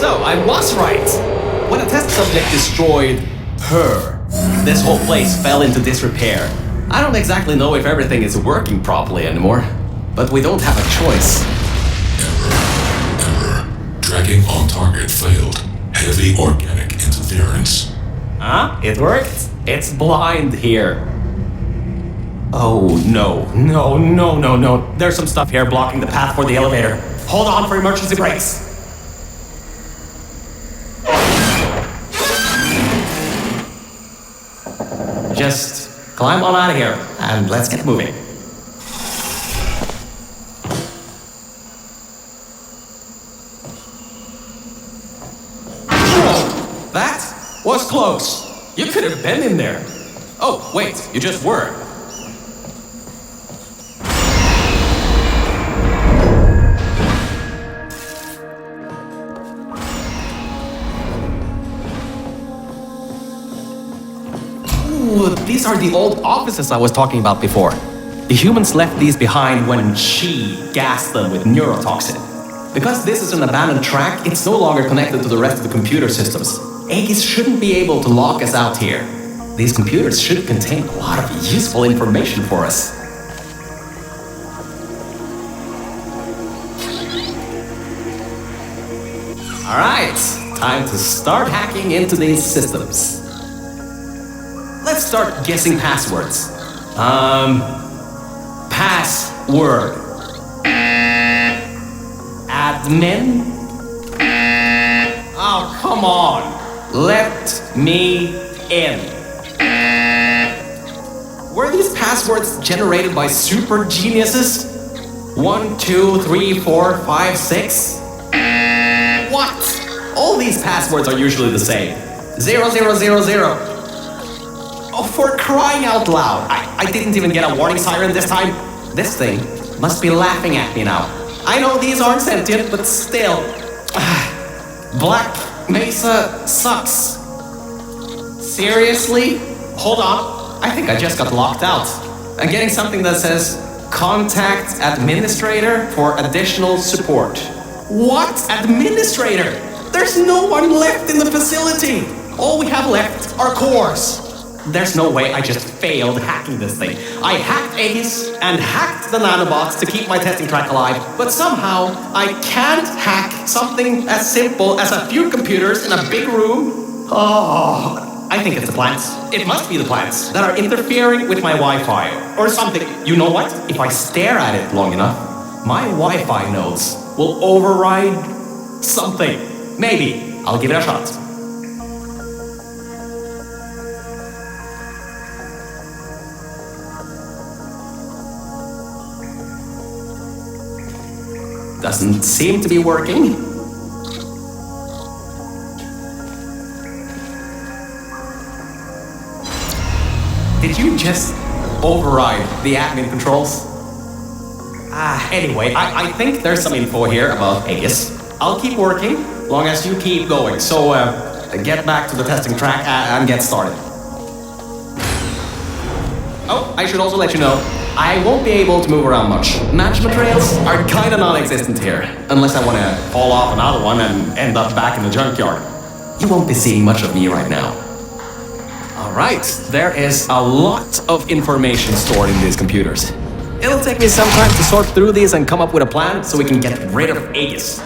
So, I was right. When a test subject destroyed her, this whole place fell into disrepair. I don't exactly know if everything is working properly anymore, but we don't have a choice. Error. Tracking on target failed. Heavy organic interference. Huh? It worked? It's blind here. Oh, no. No. There's some stuff here blocking the path for the elevator. Hold on for emergency brakes. Just climb on out of here, and let's get moving. Whoa, that was close. You could have been in there. Oh, wait, you just were. These are the old offices I was talking about before. The humans left these behind when she gassed them with neurotoxin. Because this is an abandoned track, it's no longer connected to the rest of the computer systems. Aegis shouldn't be able to lock us out here. These computers should contain a lot of useful information for us. Alright, time to start hacking into these systems. Let's start guessing passwords. Password. Admin? Oh, come on. Let me in. Were these passwords generated by super geniuses? 1, 2, 3, 4, 5, 6? What? All these passwords are usually the same. 0, 0, 0, 0. Oh, for crying out loud. I didn't even get a warning siren this time. This thing must be laughing at me now. I know these aren't sentient, but still. Black Mesa sucks. Seriously? Hold on. I think I just got locked out. I'm getting something that says, contact administrator for additional support. What? Administrator? There's no one left in the facility. All we have left are cores. There's no way I just failed hacking this thing. I hacked Aegis and hacked the nanobots to keep my testing track alive, but somehow I can't hack something as simple as a few computers in a big room. Oh, I think it's the plants. It must be the plants that are interfering with my Wi-Fi or something. You know what? If I stare at it long enough, my Wi-Fi nodes will override something. Maybe. I'll give it a shot. Doesn't seem to be working. Did you just override the admin controls? Anyway, I think there's some info here about Aegis. I'll keep working, long as you keep going. So, get back to the testing track and get started. Oh, I should also let you know, I won't be able to move around much. Management rails are kinda non-existent here, unless I wanna fall off another one and end up back in the junkyard. You won't be seeing much of me right now. Alright, there is a lot of information stored in these computers. It'll take me some time to sort through these and come up with a plan so we can get rid of Aegis.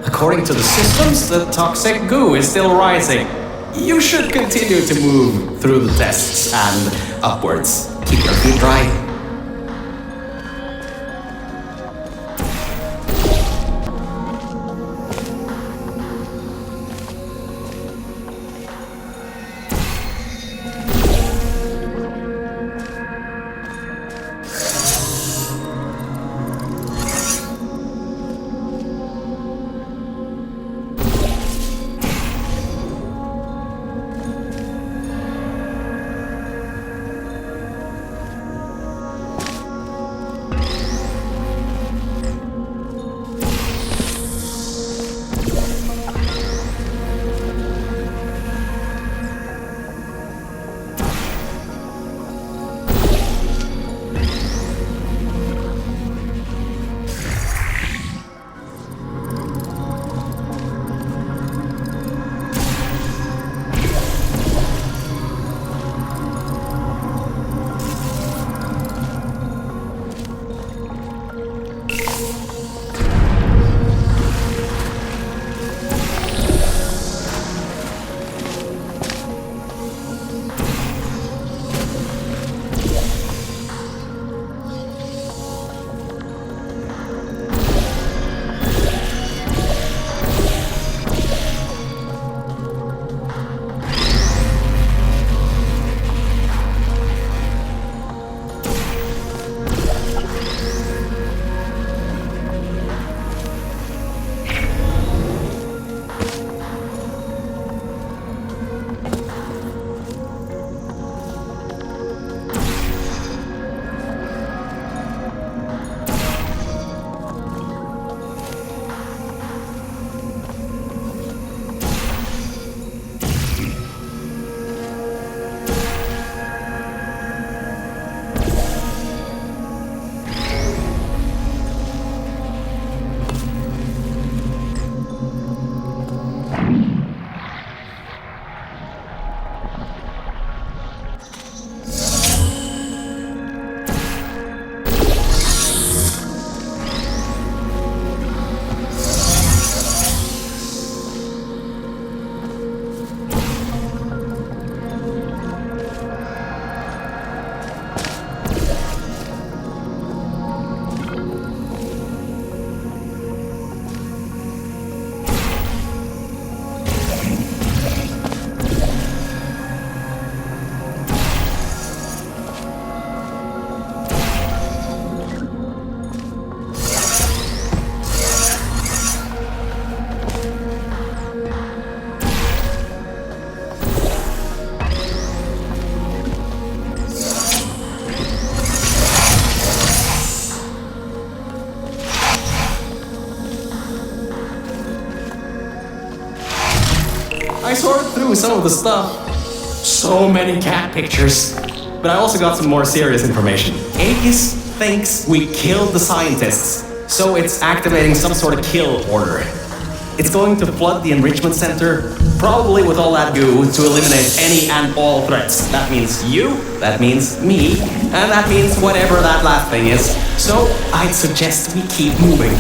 According to the systems, the toxic goo is still rising. You should continue to move through the tests and upwards. Keep your feet dry. I sorted through some of the stuff. So many cat pictures. But I also got some more serious information. Aegis thinks we killed the scientists, so it's activating some sort of kill order. It's going to flood the enrichment center, probably with all that goo, to eliminate any and all threats. That means you, that means me, and that means whatever that last thing is. So I'd suggest we keep moving.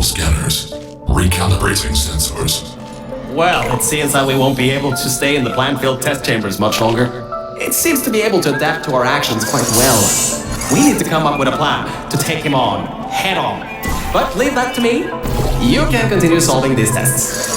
Scanners. Recalibrating sensors. Well, it seems that we won't be able to stay in the plant-filled test chambers much longer. It seems to be able to adapt to our actions quite well. We need to come up with a plan to take him on, head on. But leave that to me. You can continue solving these tests.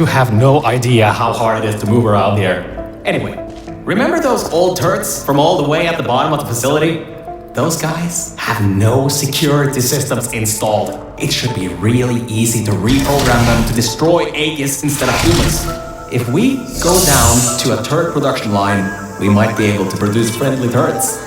You have no idea how hard it is to move around here. Anyway, remember those old turrets from all the way at the bottom of the facility? Those guys have no security systems installed. It should be really easy to reprogram them to destroy Aegis instead of humans. If we go down to a turret production line, we might be able to produce friendly turrets.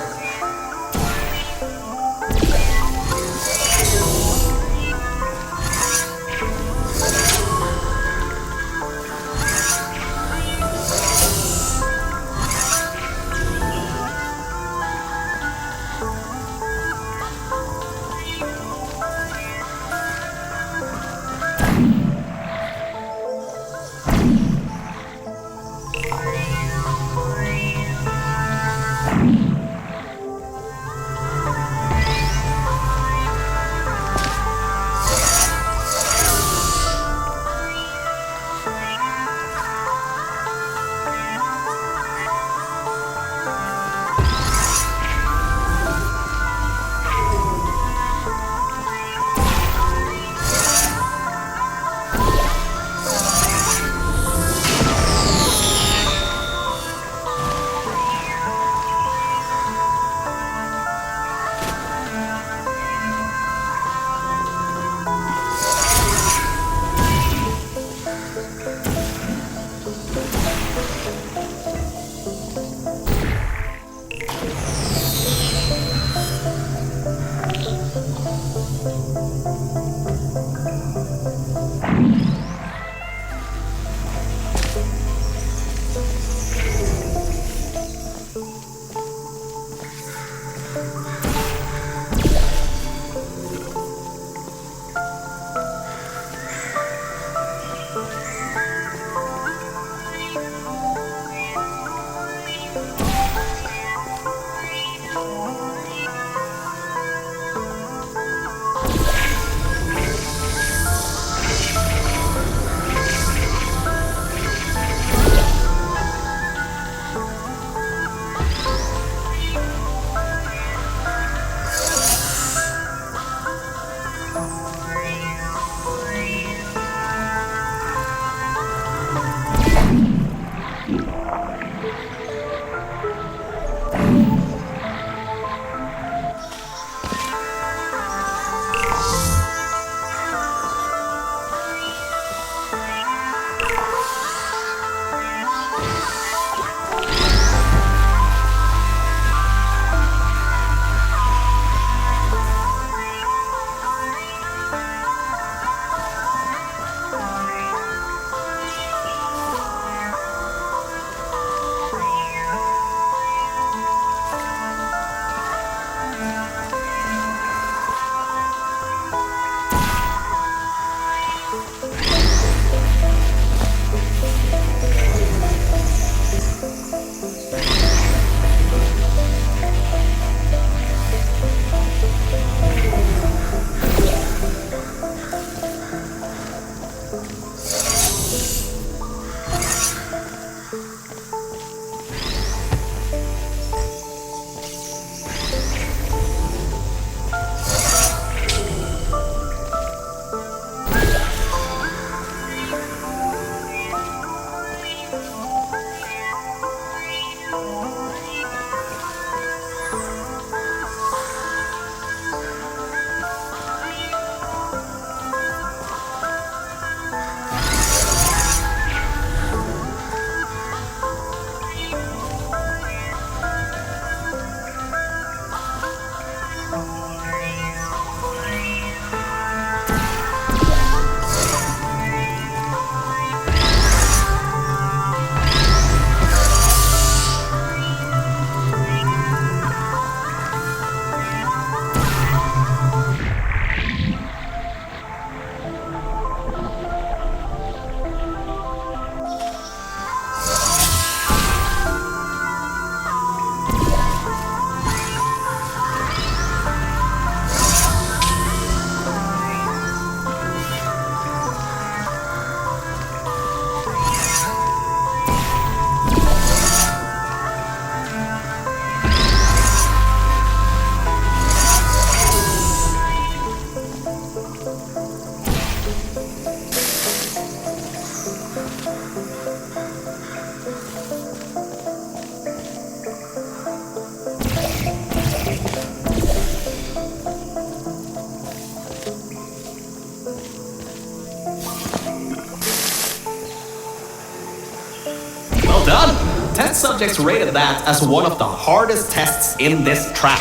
Well done! Test subjects rated that as one of the hardest tests in this track.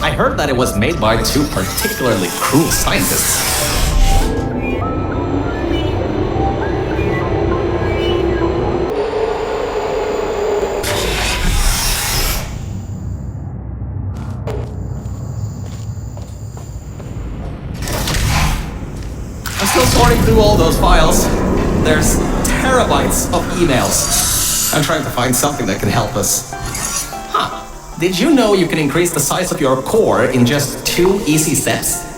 I heard that it was made by two particularly cruel scientists. I'm still sorting through all those files. There's terabytes of emails. I'm trying to find something that can help us. Huh. Did you know you can increase the size of your core in just 2 easy steps?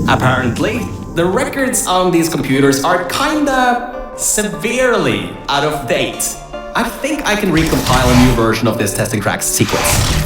Apparently, the records on these computers are kinda severely out of date. I think I can recompile a new version of this testing track sequence.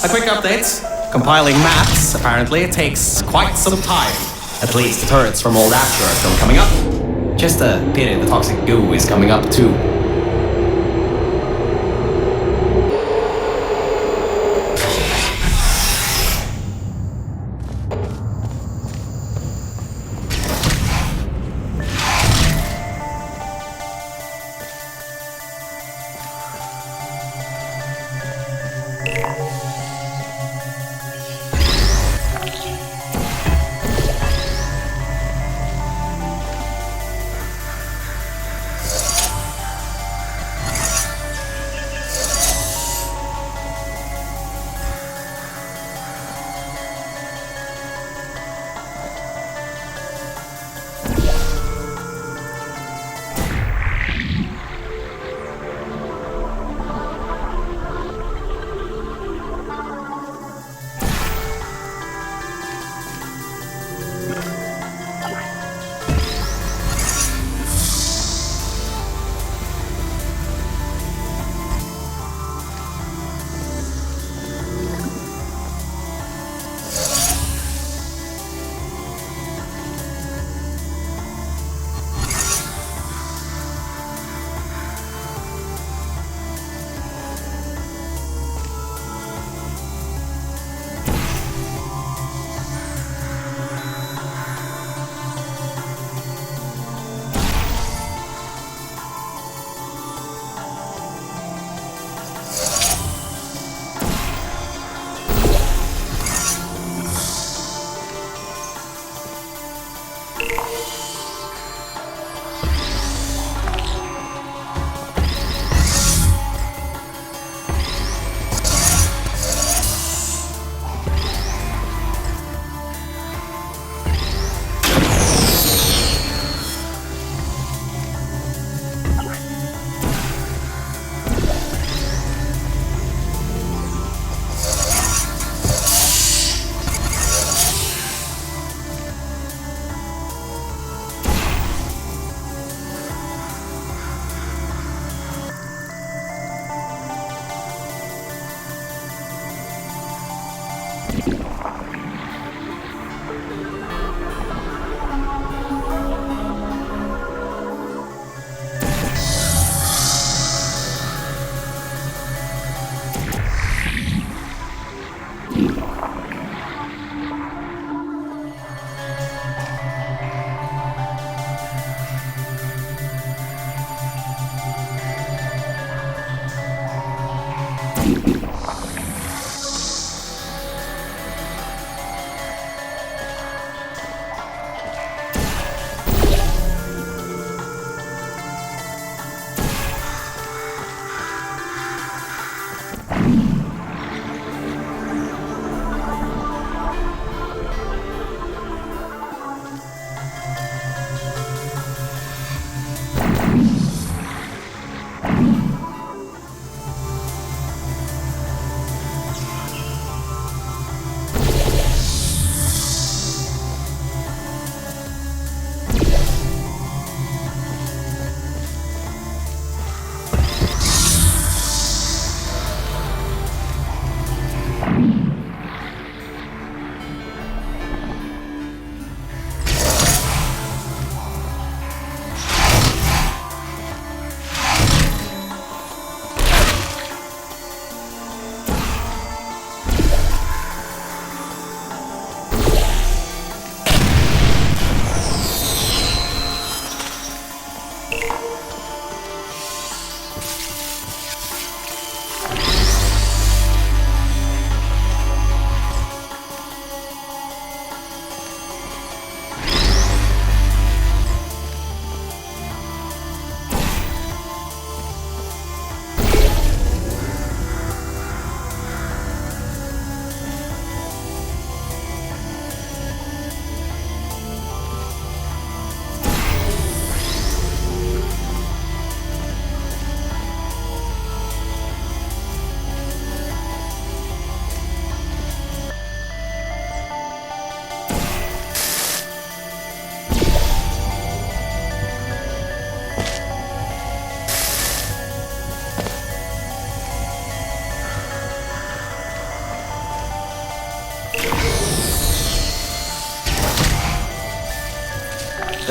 A quick update. Compiling maps apparently takes quite some time. At least the turrets from old After are still coming up. Just a pity the toxic goo is coming up too.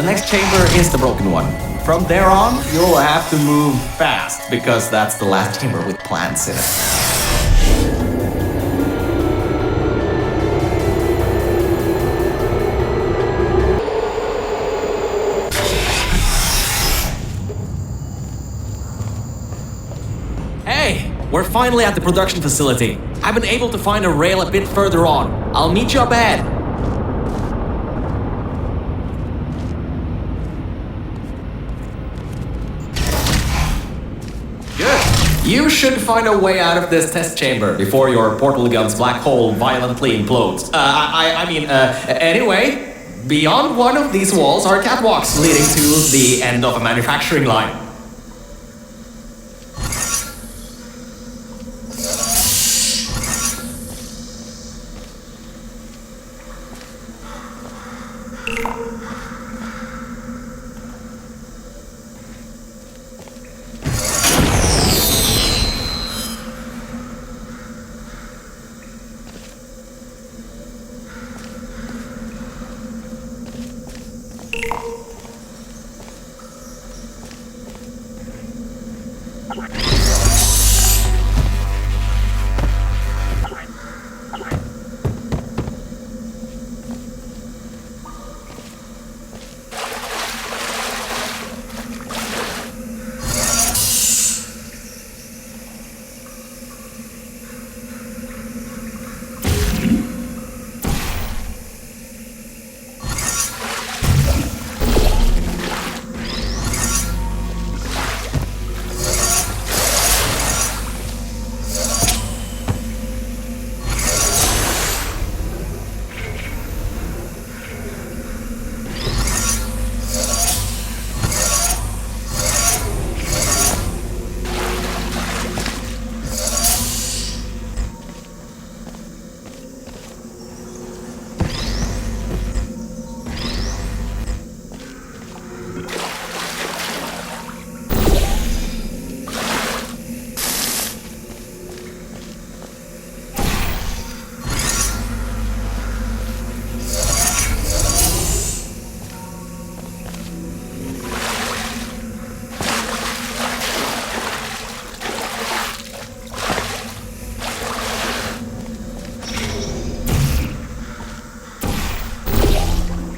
The next chamber is the broken one. From there on, you'll have to move fast, because that's the last chamber with plants in it. Hey, we're finally at the production facility. I've been able to find a rail a bit further on. I'll meet you up ahead. Good. You should find a way out of this test chamber before your portal gun's black hole violently implodes. Anyway, beyond one of these walls are catwalks leading to the end of a manufacturing line.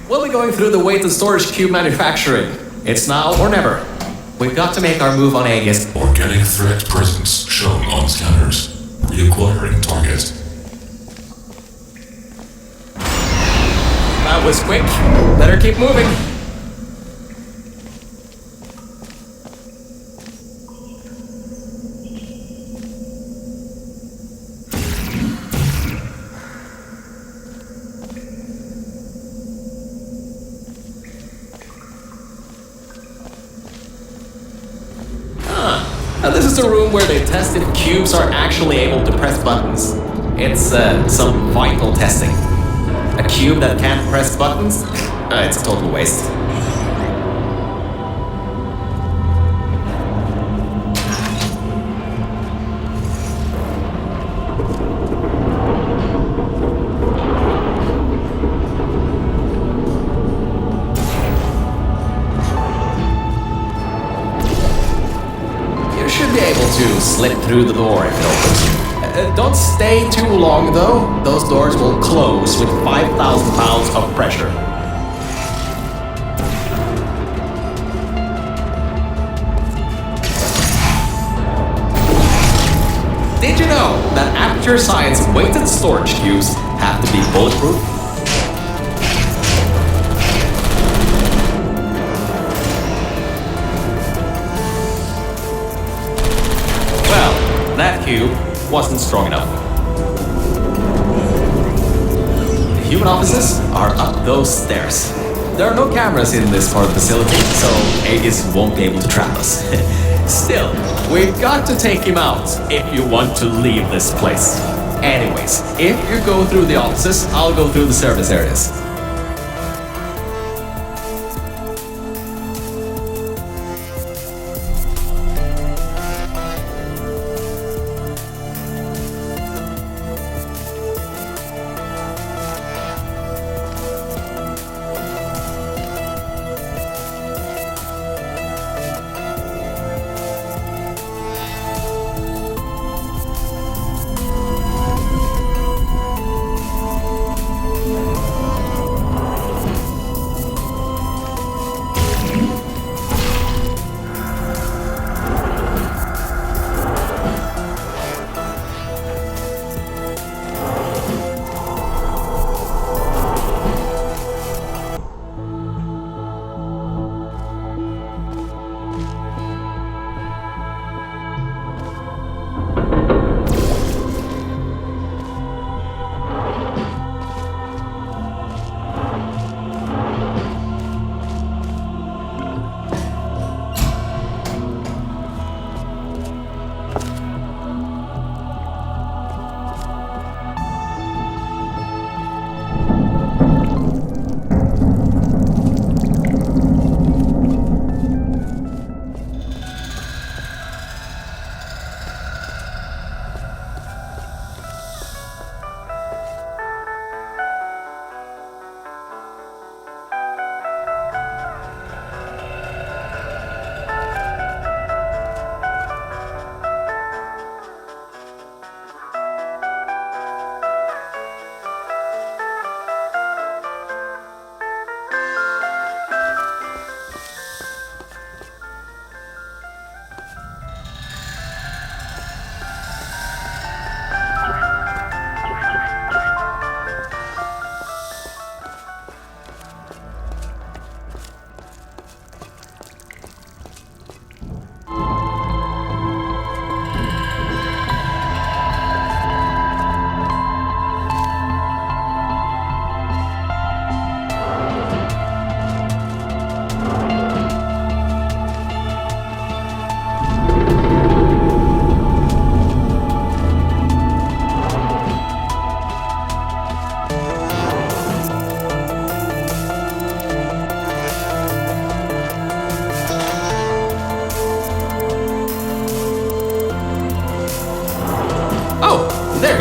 We'll be going through the weighted storage cube manufacturing. It's now or never. We've got to make our move on Aegis. Organic threat presence shown on scanners. Reacquiring target. That was quick. Better keep moving. Now, this is the room where they test if cubes are actually able to press buttons. It's some vital testing. A cube that can't press buttons? It's a total waste. Be able to slip through the door if it opens. Don't stay too long though. Those doors will close with 5,000 pounds of pressure. Did you know that Aperture Science weighted storage cubes have to be bulletproof? That cube wasn't strong enough. The human offices are up those stairs. There are no cameras in this part of the facility, so Aegis won't be able to trap us. Still, we've got to take him out if you want to leave this place. Anyways, if you go through the offices, I'll go through the service areas.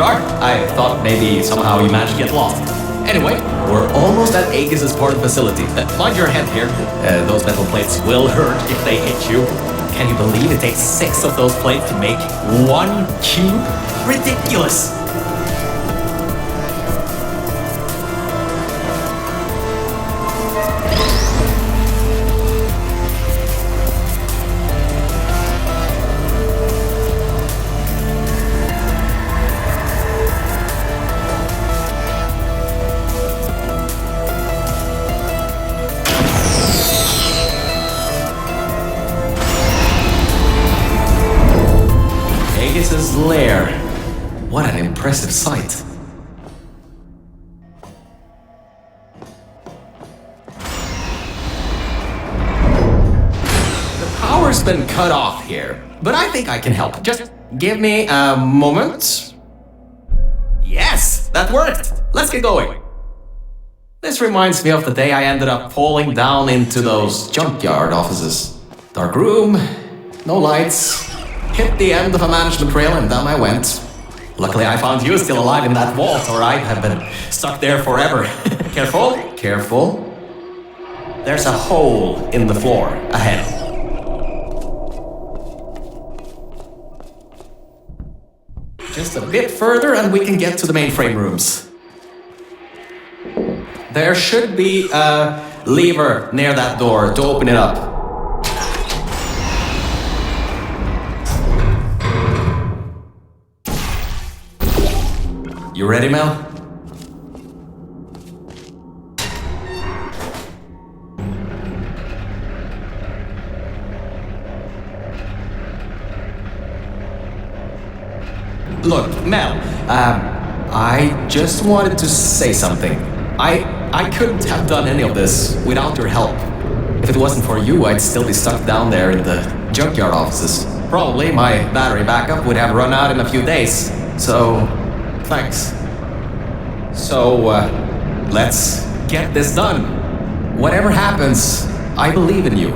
car? I thought maybe somehow you managed to get lost. Anyway, we're almost at Aegis' port facility. Mind your head here. Those metal plates will hurt if they hit you. Can you believe it takes 6 of those plates to make 1 cube? Ridiculous! Aegis' lair. What an impressive sight. The power's been cut off here, but I think I can help. Just give me a moment. Yes, that worked. Let's get going. This reminds me of the day I ended up falling down into those junkyard offices. Dark room, no lights. Hit the end of a management rail and down I went. Luckily I found you still alive in that vault, or I'd have been stuck there forever. Careful, careful. There's a hole in the floor ahead. Just a bit further and we can get to the mainframe rooms. There should be a lever near that door to open it up. You ready, Mel? Look, Mel, I just wanted to say something. I couldn't have done any of this without your help. If it wasn't for you, I'd still be stuck down there in the junkyard offices. Probably my battery backup would have run out in a few days. So, thanks. So, let's get this done. Whatever happens, I believe in you.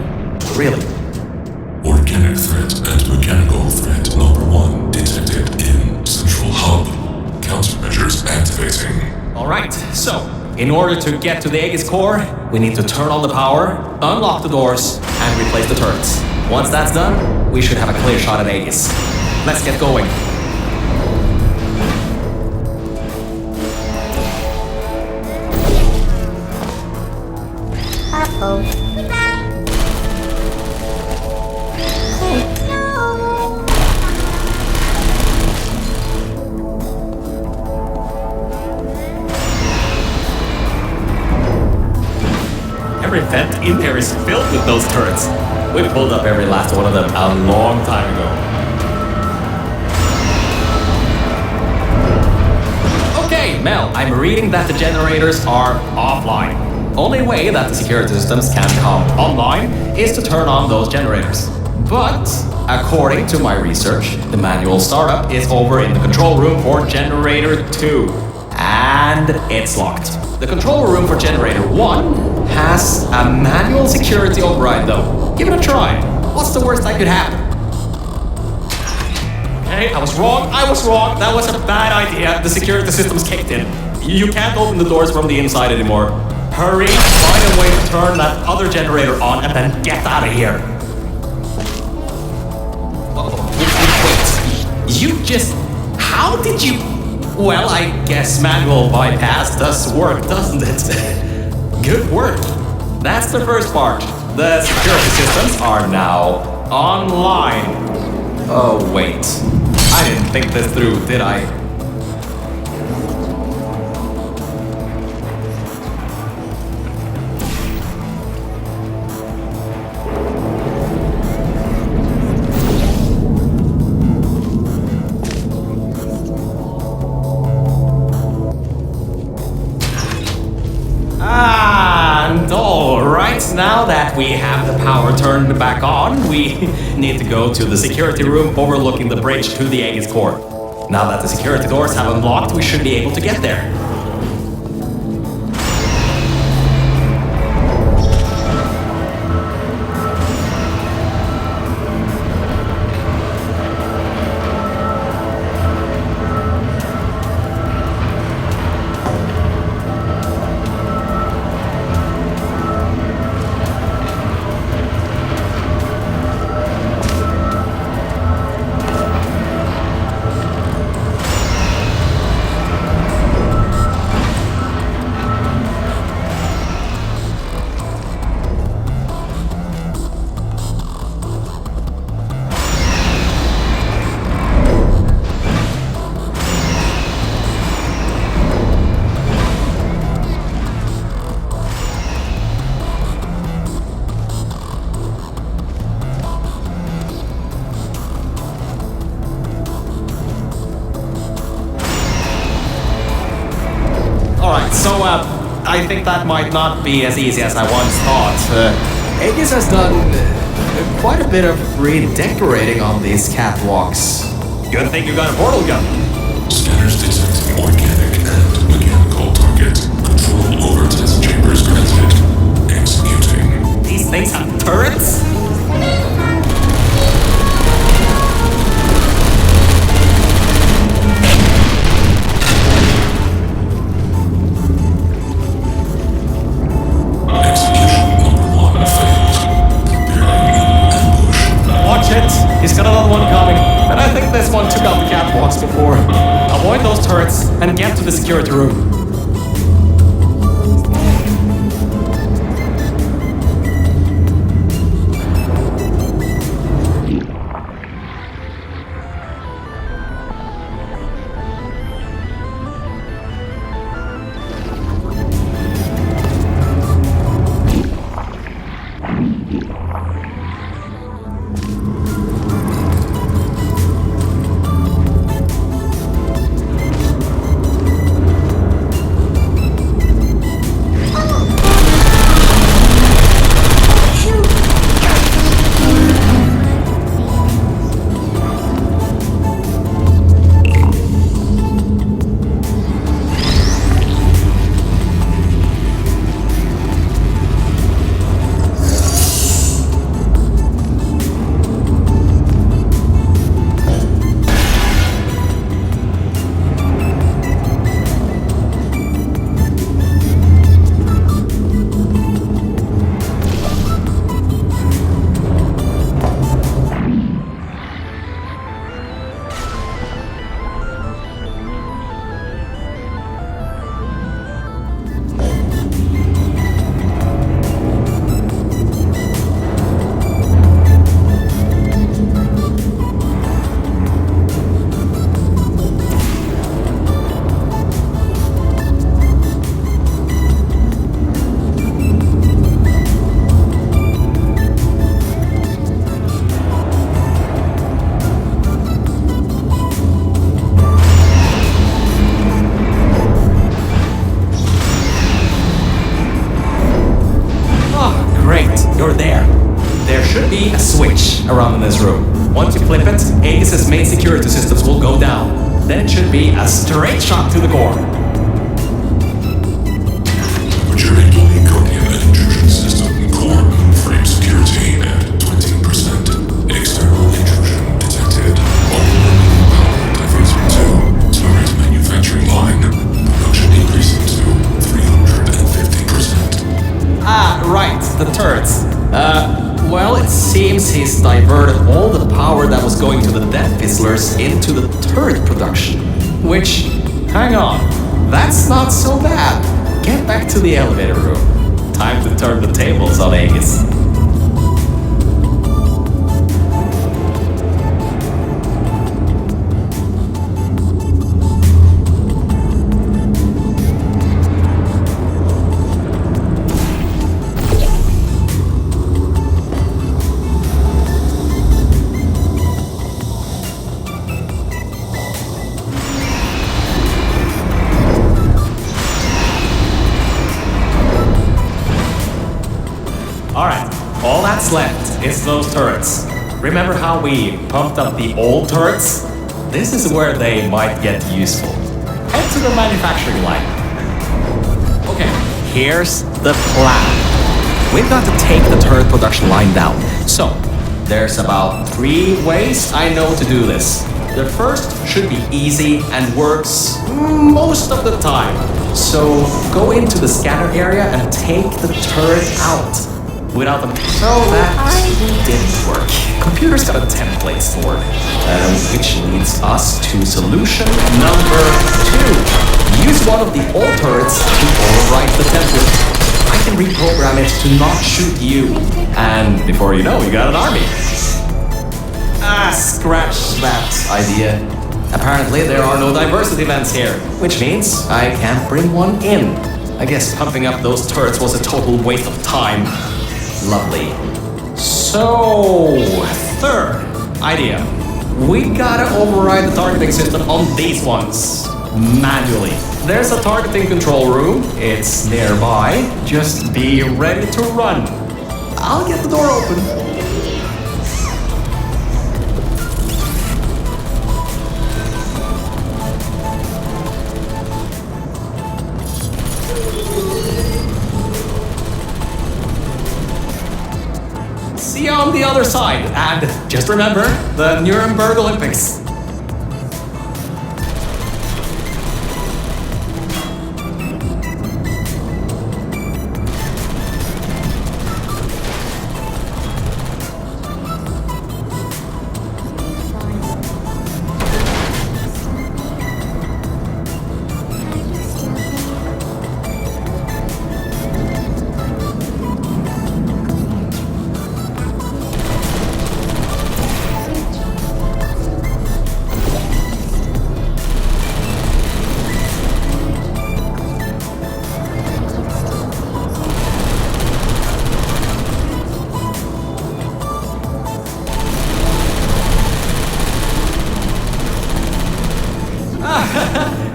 Really. Organic threat and mechanical threat number 1 detected in Central Hub. Countermeasures activating. Alright, so, in order to get to the Aegis core, we need to turn on the power, unlock the doors, and replace the turrets. Once that's done, we should have a clear shot at Aegis. Let's get going. Every vent in here is filled with those turrets. We pulled up every last one of them a long time ago. Okay, Mel, I'm reading that the generators are offline. Only way that the security systems can come online is to turn on those generators. But, according to my research, the manual startup is over in the control room for generator 2. And it's locked. The control room for generator 1 has a manual security override though. Give it a try. What's the worst that could happen? Okay, I was wrong. That was a bad idea. The security system's kicked in. You can't open the doors from the inside anymore. Hurry, find a way to turn that other generator on and then get out of here. Wait, you just... How did you... Well, I guess manual bypass does work, doesn't it? Good work. That's the first part. The security systems are now online. Oh, wait. I didn't think this through, did I? And alright, now that we have the power turned back on, we need to go to the security room overlooking the bridge to the Aegis core. Now that the security doors have unlocked, we should be able to get there. I think that might not be as easy as I once thought. Aegis has done quite a bit of redecorating on these catwalks. Good thing you got a portal gun. Scanners detecting organic and mechanical target. Control over test chambers granted. Executing. These things have turrets? He's got another one coming, and I think this one took out the catwalks before. Avoid those turrets and get to the security room. You're there. There should be a switch around in this room. Once you flip it, Aegis' main security systems will go down. Then it should be a straight shot to the core. Procuring Conium and intrusion system core frame security at 20%. External intrusion detected. Overloading power diverting to turret manufacturing line. Production increasing to 350%. Ah, right, the turrets. Well, it seems he's diverted all the power that was going to the death fizzlers into the turret production. Which, hang on, that's not so bad. Get back to the elevator room. Time to turn the tables on Aegis. Alright, all that's left is those turrets. Remember how we pumped up the old turrets? This is where they might get useful. Head to the manufacturing line. Okay, here's the plan. We've got to take the turret production line down. So, there's about 3 ways I know to do this. The first should be easy and works most of the time. So, go into the scanner area and take the turret out. Without them. So that didn't work. Computer's got a template stored, which leads us to solution number 2. Use one of the old turrets to overwrite the template. I can reprogram it to not shoot you, and before you know, you got an army. Scratch that idea. Apparently there are no diversity events here, which means I can't bring one in. I guess pumping up those turrets was a total waste of time. Lovely. So, third idea. We gotta override the targeting system on these ones. manually. There's a targeting control room. It's nearby. Just be ready to run. I'll get the door open. See you on the other side, and just remember the Nuremberg Olympics.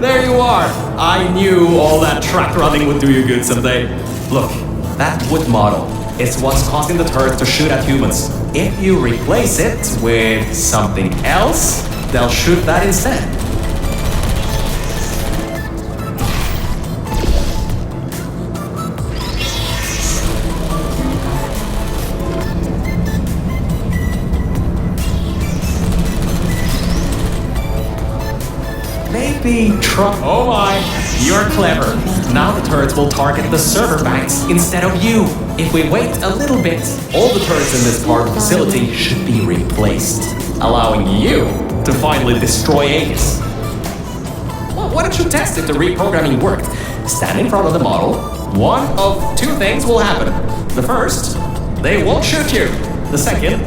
There you are! I knew all that track running would do you good someday. Look, that wood model is what's causing the turrets to shoot at humans. If you replace it with something else, they'll shoot that instead. Maybe try. Oh my, you're clever. Now the turrets will target the server banks instead of you. If we wait a little bit, all the turrets in this part of the facility should be replaced, allowing you to finally destroy Aegis. Well, why don't you test if the reprogramming worked? Stand in front of the model. One of two things will happen. The first, they won't shoot you. The second,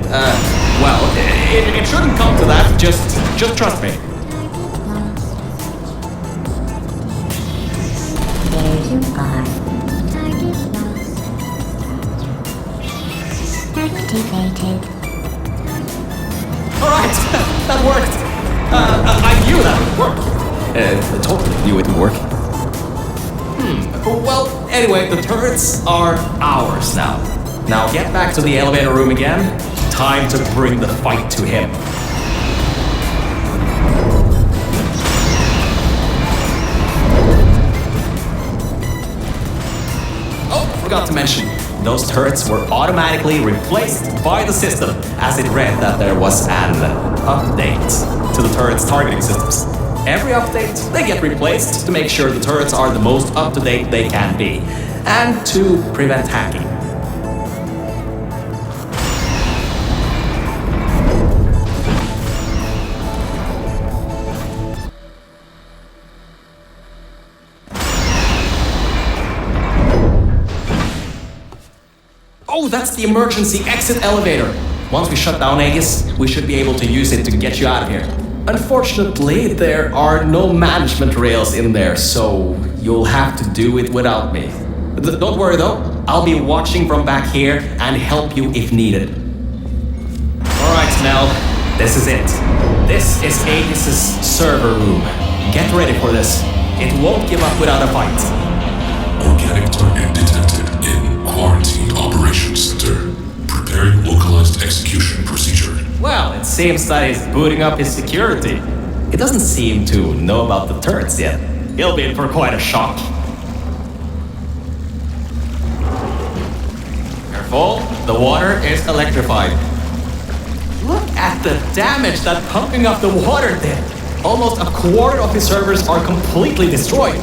well, it shouldn't come to that. Just trust me. There you are. Target lost. Activated. Alright, that worked. I knew that would work. I totally knew it would work. Well, anyway, the turrets are ours now. Now get back to the elevator room again. Time to bring the fight to him. Forgot to mention, those turrets were automatically replaced by the system as it read that there was an update to the turrets' targeting systems. Every update, they get replaced to make sure the turrets are the most up-to-date they can be, and to prevent hacking. Oh, that's the emergency exit elevator. Once we shut down Aegis, we should be able to use it to get you out of here. Unfortunately, there are no management rails in there, so you'll have to do it without me. Don't worry though, I'll be watching from back here and help you if needed. Alright, Nell, this is it. This is Aegis' server room. Get ready for this. It won't give up without a fight. Organic target detected in Quarantine Operations Center. Preparing localized execution procedure. Well, it seems that he's booting up his security. He doesn't seem to know about the turrets yet. He'll be in for quite a shock. Careful, the water is electrified. Look at the damage that pumping up the water did. Almost a quarter of his servers are completely destroyed.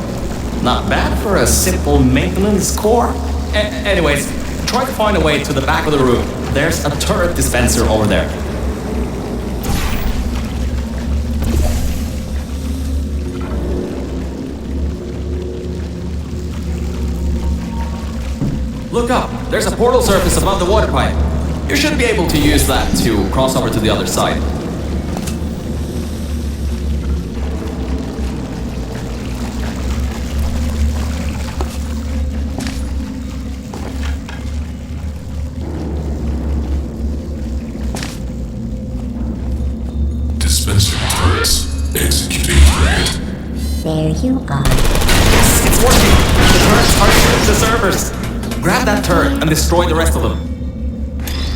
Not bad for a simple maintenance core. Anyways, try to find a way to the back of the room. There's a turret dispenser over there. Look up, there's a portal surface above the water pipe. You should be able to use that to cross over to the other side. Dispenser turrets executing target. There you are. Yes, it's working! The turrets are shooting the servers! Grab that turret and destroy the rest of them.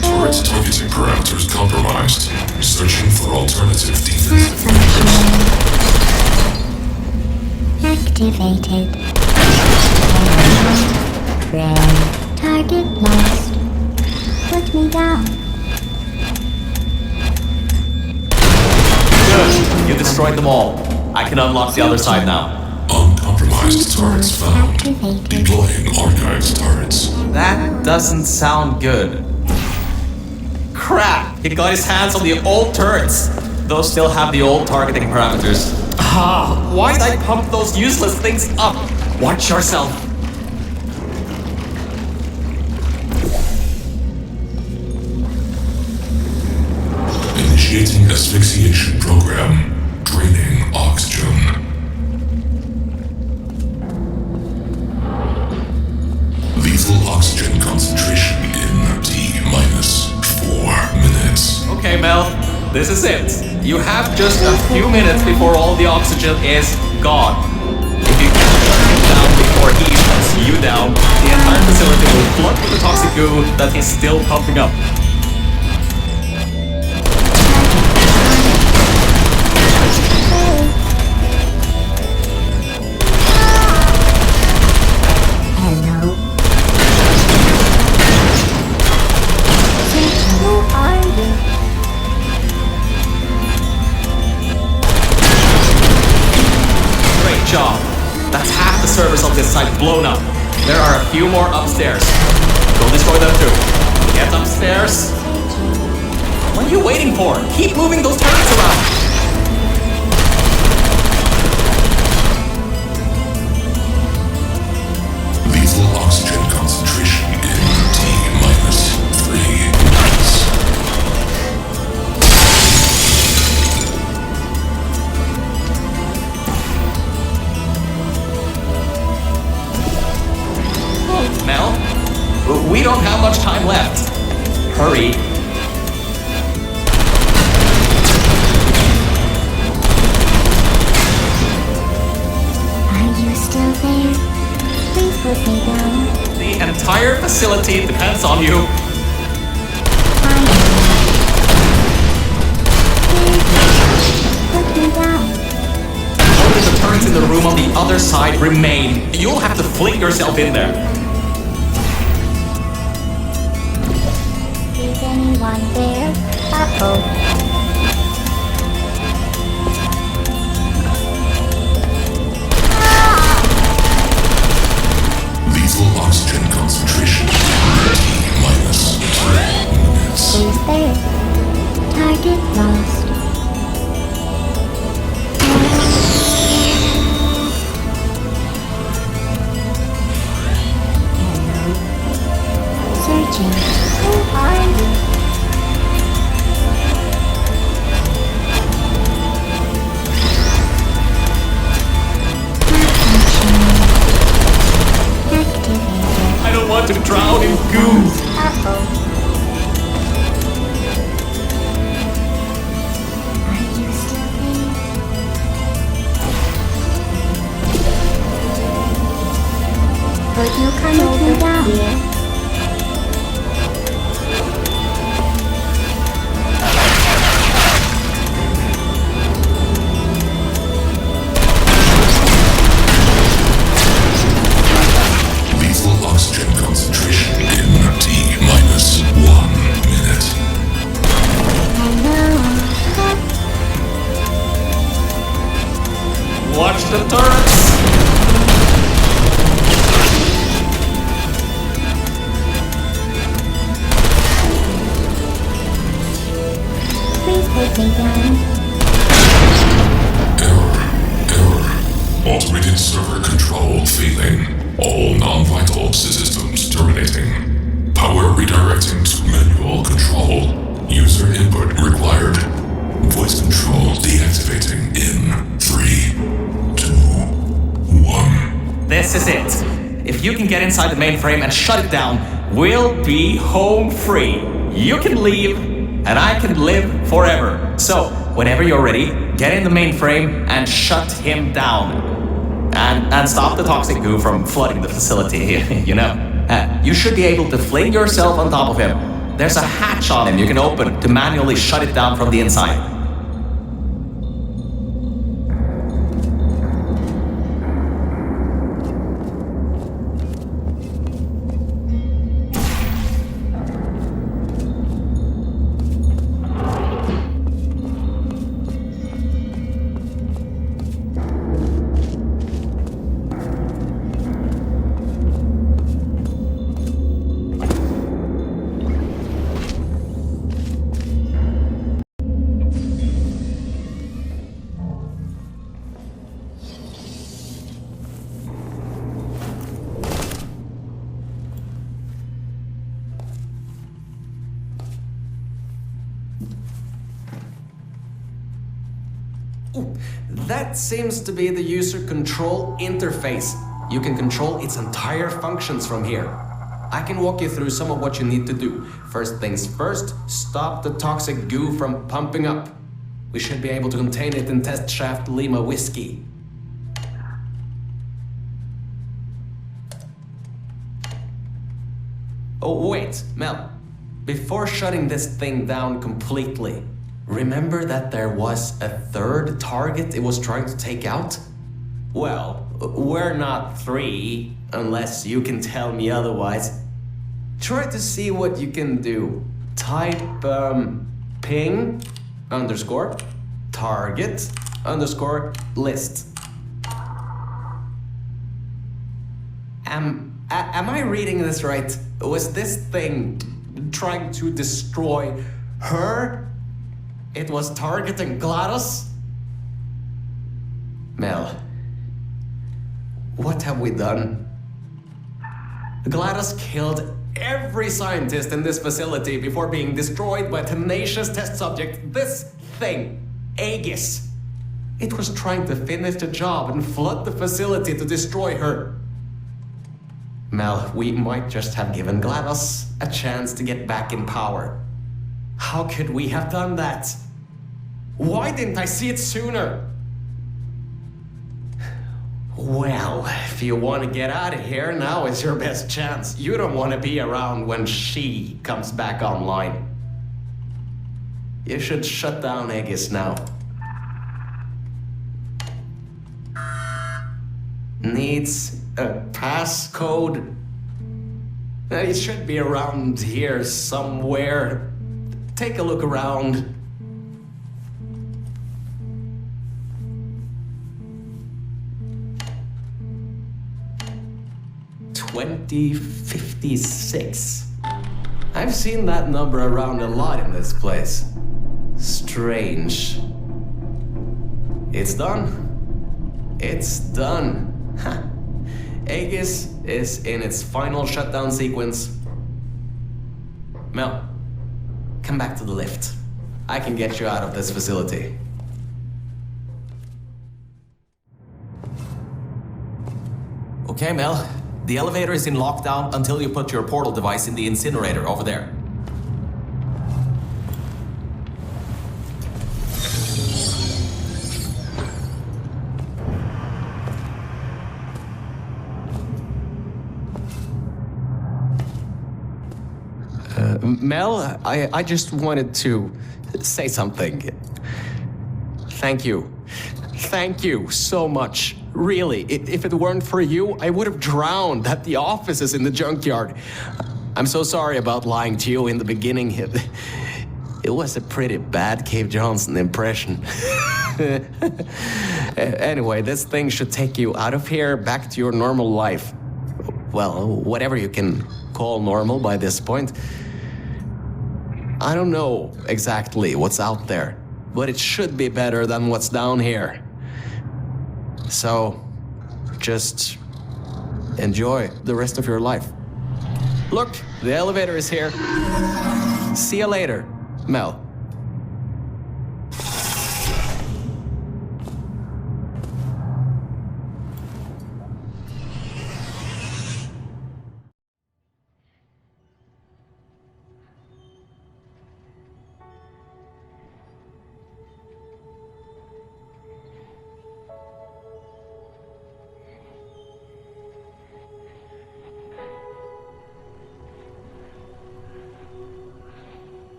Turret targeting parameters compromised. Searching for alternative defensive Activated. Red. Target lost. Put me down. Good, you destroyed them all. I can unlock the other side now. Uncompromised turrets found. Deploying archived turrets. That doesn't sound good. Crap! He got his hands on the old turrets. Those still have the old targeting parameters. Ah, why did I pump those useless things up? Watch yourself. Initiating asphyxiation program. Draining oxygen. Lethal oxygen concentration in T-minus 4 minutes. Okay, Mel, this is it. You have just a few minutes before all the oxygen is gone. If you can't shut him down before he shuts you down, the entire facility will flood with the toxic goo that is still pumping up. Hello. Who are you? Great job. That's half the servers on this site blown up. There are a few more upstairs. Go destroy them too. Get upstairs. What are you waiting for? Keep moving those turrets around. Lethal oxygen concentration in T-minus 3 minutes. Mel, we don't have much time left. Hurry. Are you still there? Please put me down. The entire facility depends on you. Put me down. Only the turrets in the room on the other side remain. You'll have to fling yourself in there. Is anyone there? Uh-oh. Lethal oxygen concentration in T-minus 3 minutes. Who's there? Target lost. Hello. Searching. Who are you? Activated. I don't want to drown in goo. Uh-oh. Are you still there? Could you come over down here? Lethal oxygen concentration in T-minus 1 minute. Hello. Watch the turrets. Please put me down. Error. Automated server control failing. All non-vital systems terminating. Power redirecting to manual control. User input required. Voice control deactivating in 3, 2, 1. This is it. If you can get inside the mainframe and shut it down, we'll be home free. You can leave, and I can live forever. So, whenever you're ready, get in the mainframe and shut him down. And stop the toxic goo from flooding the facility, you know. You should be able to fling yourself on top of him. There's a hatch on him you can open to manually shut it down from the inside. That seems to be the user control interface. You can control its entire functions from here. I can walk you through some of what you need to do. First things first, stop the toxic goo from pumping up. We should be able to contain it in Test Shaft Lima Whiskey. Oh, wait, Mel. Before shutting this thing down completely, remember that there was a third target it was trying to take out? Well, we're not three, unless you can tell me otherwise. Try to see what you can do. Type, ping, underscore, target, underscore, list. Am I reading this right? Was this thing trying to destroy her? It was targeting GLaDOS? Mel, what have we done? GLaDOS killed every scientist in this facility before being destroyed by a tenacious test subject. This thing, Aegis. It was trying to finish the job and flood the facility to destroy her. Mel, we might just have given GLaDOS a chance to get back in power. How could we have done that? Why didn't I see it sooner? Well, if you want to get out of here, now is your best chance. You don't want to be around when she comes back online. You should shut down Aegis now. Needs a passcode. It should be around here somewhere. Take a look around. $20.56. I've seen that number around a lot in this place. Strange. It's done. It's done. Aegis is in its final shutdown sequence. Mel, come back to the lift. I can get you out of this facility. Okay, Mel. The elevator is in lockdown until you put your portal device in the incinerator over there. Mel, I just wanted to say something. Thank you. Thank you so much. Really, if it weren't for you, I would have drowned at the offices in the junkyard. I'm so sorry about lying to you in the beginning. It was a pretty bad Cave Johnson impression. Anyway, this thing should take you out of here, back to your normal life. Well, whatever you can call normal by this point. I don't know exactly what's out there, but it should be better than what's down here. So, just enjoy the rest of your life. Look, the elevator is here. See you later, Mel.